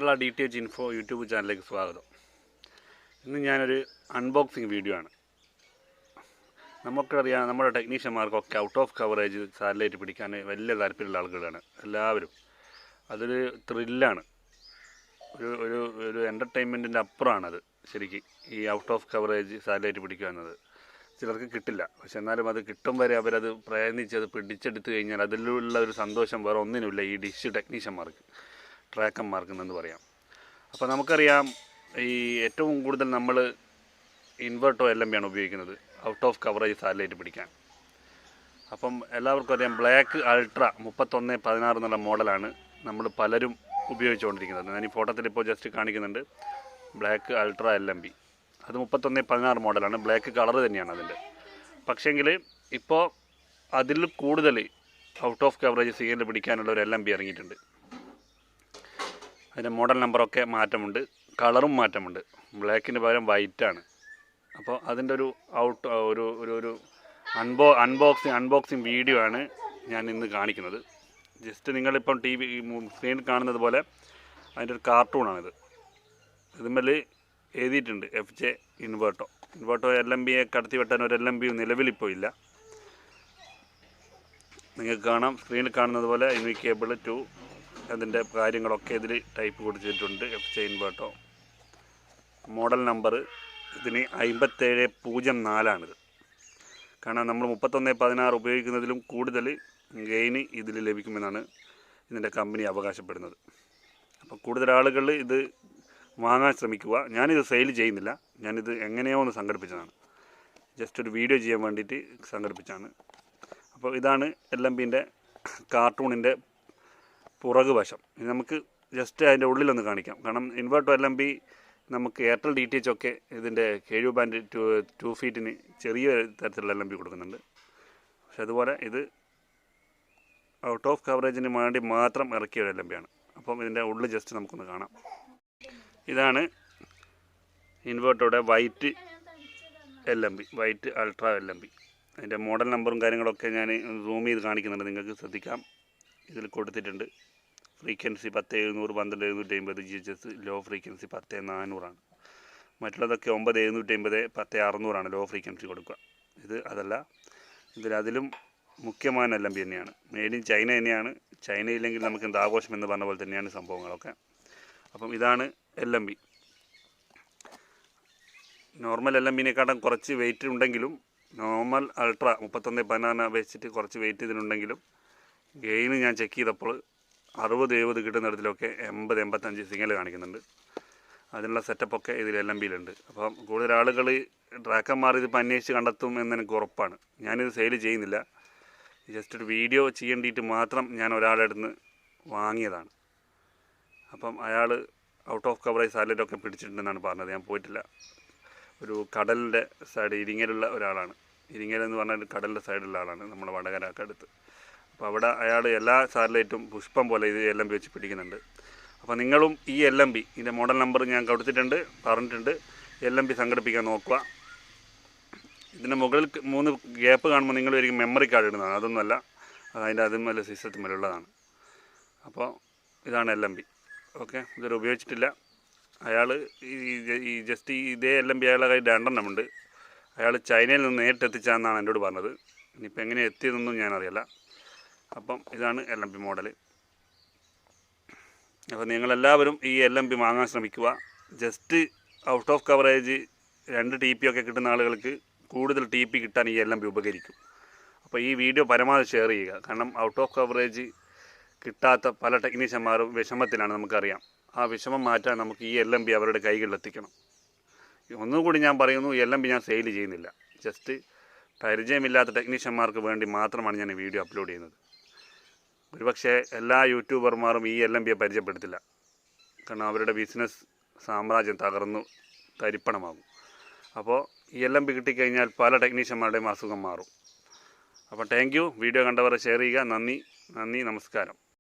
Kerala DTH info YouTube ചാനലിലേക്ക് സ്വാഗതം. ഇന്ന് ഞാനൊരു അൺബോക്സിങ് വീഡിയോ ആണ്. നമുക്കറിയാം, നമ്മുടെ ടെക്നീഷ്യന്മാർക്കൊക്കെ ഔട്ട് ഓഫ് കവറേജ് സാറ്റലൈറ്റ് പിടിക്കാൻ വലിയ താല്പര്യമുള്ള ആളുകളാണ് എല്ലാവരും. അതൊരു ത്രില്ലാണ്, ഒരു ഒരു ഒരു എൻ്റർടൈൻമെൻറ്റിൻ്റെ അപ്പുറമാണത്. ശരിക്കും ഈ ഔട്ട് ഓഫ് കവറേജ് സാറ്റലൈറ്റ് പിടിക്കുക എന്നത് ചിലർക്ക് കിട്ടില്ല. പക്ഷെ എന്നാലും അത് കിട്ടും വരെ അവരത് പ്രയത്നിച്ച് അത് പിടിച്ചെടുത്ത് കഴിഞ്ഞാൽ അതിലുള്ള ഒരു സന്തോഷം വേറെ ഒന്നിനുമില്ല ഈ ഡിഷ് ടെക്നീഷ്യന്മാർക്ക്, ട്രാക്കന്മാർക്കെന്ന് പറയാം. അപ്പോൾ നമുക്കറിയാം, ഈ ഏറ്റവും കൂടുതൽ നമ്മൾ ഇൻവെർട്ടോ LMB ആണ് ഉപയോഗിക്കുന്നത് ഔട്ട് ഓഫ് കവറേജ് സാറ്റലൈറ്റ് പിടിക്കാൻ. അപ്പം എല്ലാവർക്കും അറിയാം, ബ്ലാക്ക് അൾട്ര 3116 എന്നുള്ള മോഡലാണ് നമ്മൾ പലരും ഉപയോഗിച്ചുകൊണ്ടിരിക്കുന്നത്. ഞാൻ ഈ ഫോട്ടോത്തിൽ ഇപ്പോൾ ജസ്റ്റ് കാണിക്കുന്നുണ്ട്. ബ്ലാക്ക് അൾട്ര LMB അത് 3116 മോഡലാണ്. ബ്ലാക്ക് കളർ തന്നെയാണ് അതിൻ്റെ. പക്ഷേങ്കിൽ ഇപ്പോൾ അതിൽ കൂടുതൽ ഔട്ട് ഓഫ് കവറേജ് സിഗ്നൽ പിടിക്കാനുള്ള ഒരു LMB ഇറങ്ങിയിട്ടുണ്ട്. അതിൻ്റെ മോഡൽ നമ്പറൊക്കെ മാറ്റമുണ്ട്, കളറും മാറ്റമുണ്ട്. ബ്ലാക്കിന് പകരം വൈറ്റാണ്. അപ്പോൾ അതിൻ്റെ ഒരു ഒരു അൺബോക്സിങ് വീഡിയോ ആണ് ഞാൻ ഇന്ന് കാണിക്കുന്നത്. ജസ്റ്റ് നിങ്ങളിപ്പം സ്ക്രീനിൽ കാണുന്നത് പോലെ അതിൻ്റെ ഒരു കാർട്ടൂണാണിത്. ഇതുമ്മൽ എഴുതിയിട്ടുണ്ട് FJ ഇൻവെർട്ടോ LMBയെ കടത്തി വെട്ടാൻ ഒരു LMB നിലവിലിപ്പോൾ ഇല്ല. നിങ്ങൾക്ക് കാണാം, സ്ക്രീനിൽ കാണുന്നത് പോലെ ഇൻവിക്കേബിൾ 2 അതിൻ്റെ കാര്യങ്ങളൊക്കെ ഇതിൽ ടൈപ്പ് കൊടുത്തിട്ടുണ്ട്. FJ ഇൻവെർട്ടോ മോഡൽ നമ്പർ ഇതിന് 5704ആണിത്. കാരണം നമ്മൾ 3116 ഉപയോഗിക്കുന്നതിലും കൂടുതൽ ഗെയിന് ഇതിൽ ലഭിക്കുമെന്നാണ് ഇതിൻ്റെ കമ്പനി അവകാശപ്പെടുന്നത്. അപ്പോൾ കൂടുതൽ ആളുകൾ ഇത് വാങ്ങാൻ ശ്രമിക്കുക. ഞാനിത് സെയിൽ ചെയ്യുന്നില്ല, ഞാനിത് എങ്ങനെയോ ഒന്ന് സംഘടിപ്പിച്ചതാണ്. ജസ്റ്റ് ഒരു വീഡിയോ ചെയ്യാൻ വേണ്ടിയിട്ട് സംഘടിപ്പിച്ചാണ്. അപ്പോൾ ഇതാണ് LMBൻ്റെ കാർട്ടൂണിൻ്റെ പുറകു വശം. നമുക്ക് ജസ്റ്റ് അതിൻ്റെ ഉള്ളിലൊന്ന് കാണിക്കാം. കാരണം ഇൻവെർട്ടോ LMB നമുക്ക് എയർടെൽ DTH ഒക്കെ ഇതിൻ്റെ KU ബാൻഡ് 2 ഫീറ്റിന് ചെറിയ തരത്തിലുള്ള LMB കൊടുക്കുന്നുണ്ട്. പക്ഷെ അതുപോലെ ഇത് ഔട്ട് ഓഫ് കവറേജിന് വേണ്ടി മാത്രം ഇറക്കിയ ഒരു LMB ആണ്. അപ്പം ഇതിൻ്റെ ഉള്ളിൽ ജസ്റ്റ് നമുക്കൊന്ന് കാണാം. ഇതാണ് ഇൻവെർട്ടോയുടെ white LMB, white ultra LMB. അതിൻ്റെ മോഡൽ നമ്പറും കാര്യങ്ങളൊക്കെ ഞാൻ സൂം ചെയ്ത് കാണിക്കുന്നുണ്ട്, നിങ്ങൾക്ക് ശ്രദ്ധിക്കാം. ഇതിൽ കൊടുത്തിട്ടുണ്ട്. Frequency 10700, 12750 GHz. ലോ ഫ്രീക്വൻസി 10400 മറ്റുള്ളതൊക്കെ 9750, 10600 ലോ ഫ്രീക്വൻസി കൊടുക്കുക. ഇത് അതല്ല, അതിലും മുഖ്യമായ LMB തന്നെയാണ്. മെയ്ഡ് ഇൻ ചൈന തന്നെയാണ്. ചൈനയില്ലെങ്കിൽ നമുക്ക് എന്ത് ആഘോഷം എന്ന് പറഞ്ഞ പോലെ തന്നെയാണ് സംഭവങ്ങളൊക്കെ. അപ്പം ഇതാണ് LMB. നോർമൽ LMBനെക്കാട്ടും കുറച്ച് വെയിറ്റ് ഉണ്ടെങ്കിലും, നോർമൽ അൾട്ര 3116 അപേക്ഷിച്ചിട്ട് കുറച്ച് വെയിറ്റ് ഇതിനുണ്ടെങ്കിലും, ഗെയിന് ഞാൻ ചെക്ക് ചെയ്തപ്പോൾ 60-70 കിട്ടുന്നിടത്തിലൊക്കെ 80-85 സിഗ്നൽ കാണിക്കുന്നുണ്ട്. അതിനുള്ള സെറ്റപ്പൊക്കെ ഇതിൽ LMBയിലുണ്ട്. അപ്പം കൂടുതൽ ആളുകൾ ട്രാക്കന്മാർ ഇതിപ്പോൾ അന്വേഷിച്ച് കണ്ടെത്തും എന്ന് എനിക്ക് ഉറപ്പാണ്. ഞാനിത് സെയിൽ ചെയ്യുന്നില്ല, ജസ്റ്റ് ഒരു വീഡിയോ ചെയ്യേണ്ടിയിട്ട് മാത്രം ഞാൻ ഒരാളുടെ അടുത്ത് നിന്ന് വാങ്ങിയതാണ്. അപ്പം അയാൾ ഔട്ട് ഓഫ് കവറേജ് സാറ്റലൈറ്റൊക്കെ പിടിച്ചിട്ടുണ്ടെന്നാണ് പറഞ്ഞത്. ഞാൻ പോയിട്ടില്ല. ഒരു കടലിൻ്റെ സൈഡ്, ഇരിങ്ങലുള്ള ഒരാളാണ്. ഇരിങ്ങൽ എന്ന് പറഞ്ഞാൽ കടലിൻ്റെ സൈഡിലുള്ള ആളാണ്, നമ്മുടെ വടകരക്കടുത്ത്. അപ്പോൾ അവിടെ അയാൾ എല്ലാ സാറ്റലൈറ്റും പുഷ്പം പോലെ ഇത് LMB വെച്ച് പിടിക്കുന്നുണ്ട്. അപ്പോൾ നിങ്ങളും ഈ LMB, ഇതിൻ്റെ മോഡൽ നമ്പർ ഞാൻ കൊടുത്തിട്ടുണ്ട്, പറഞ്ഞിട്ടുണ്ട്. LMB സംഘടിപ്പിക്കാൻ നോക്കുക. ഇതിൻ്റെ മുകളിൽ 3 ഗ്യാപ്പ് കാണുമ്പോൾ നിങ്ങൾ ഒരിക്കലും മെമ്മറി കാർഡ് ഇടുന്നതാണ്. അതൊന്നുമല്ല, അതിൻ്റെ അതുമല്ല സിസ്റ്റത്തിലുള്ളതാണ്. അപ്പോൾ ഇതാണ് LMB. ഓക്കെ, ഇതൊരു ഉപയോഗിച്ചിട്ടില്ല. അയാൾ ഈ ജസ്റ്റ് ഇതേ LMB അയാളുടെ കയ്യിൽ 2 എണ്ണമുണ്ട്. അയാൾ ചൈനയിൽ നിന്ന് നേരിട്ടെത്തിച്ചാന്നാണ് എന്നോട് പറഞ്ഞത്. ഇനിയിപ്പോൾ എങ്ങനെ എത്തിയതെന്നൊന്നും ഞാനറിയില്ല. അപ്പം ഇതാണ് LMB മോഡൽ. അപ്പോൾ നിങ്ങളെല്ലാവരും ഈ LMB വാങ്ങാൻ ശ്രമിക്കുക. Just out of coverage 2 TP ഒക്കെ കിട്ടുന്ന ആളുകൾക്ക് കൂടുതൽ TP കിട്ടാൻ ഈ LMB ഉപകരിക്കും. അപ്പോൾ ഈ വീഡിയോ പരമാവധി ഷെയർ ചെയ്യുക. കാരണം ഔട്ട് ഓഫ് കവറേജ് കിട്ടാത്ത പല ടെക്നീഷ്യന്മാരും വിഷമത്തിലാണ്, നമുക്കറിയാം. ആ വിഷമം മാറ്റാൻ നമുക്ക് ഈ LMB അവരുടെ കൈകളിലെത്തിക്കണം. ഒന്നുകൂടി ഞാൻ പറയുന്നു, LMB ഞാൻ സെയിൽ ചെയ്യുന്നില്ല. ജസ്റ്റ് പരിചയമില്ലാത്ത ടെക്നീഷ്യന്മാർക്ക് വേണ്ടി മാത്രമാണ് ഞാൻ ഈ വീഡിയോ അപ്ലോഡ് ചെയ്യുന്നത്. ഒരുപക്ഷെ എല്ലാ യൂട്യൂബർമാരും ഈ LMBയെ പരിചയപ്പെടുത്തില്ല. കാരണം അവരുടെ ബിസിനസ് സാമ്രാജ്യം തകർന്നു തരിപ്പണമാകും. അപ്പോൾ ഈ LMB കിട്ടിക്കഴിഞ്ഞാൽ പല ടെക്നീഷ്യന്മാരുടെയും അസുഖം മാറും. അപ്പോൾ താങ്ക് യു. വീഡിയോ കണ്ടവരെ ഷെയർ ചെയ്യുക. നന്ദി, നമസ്കാരം.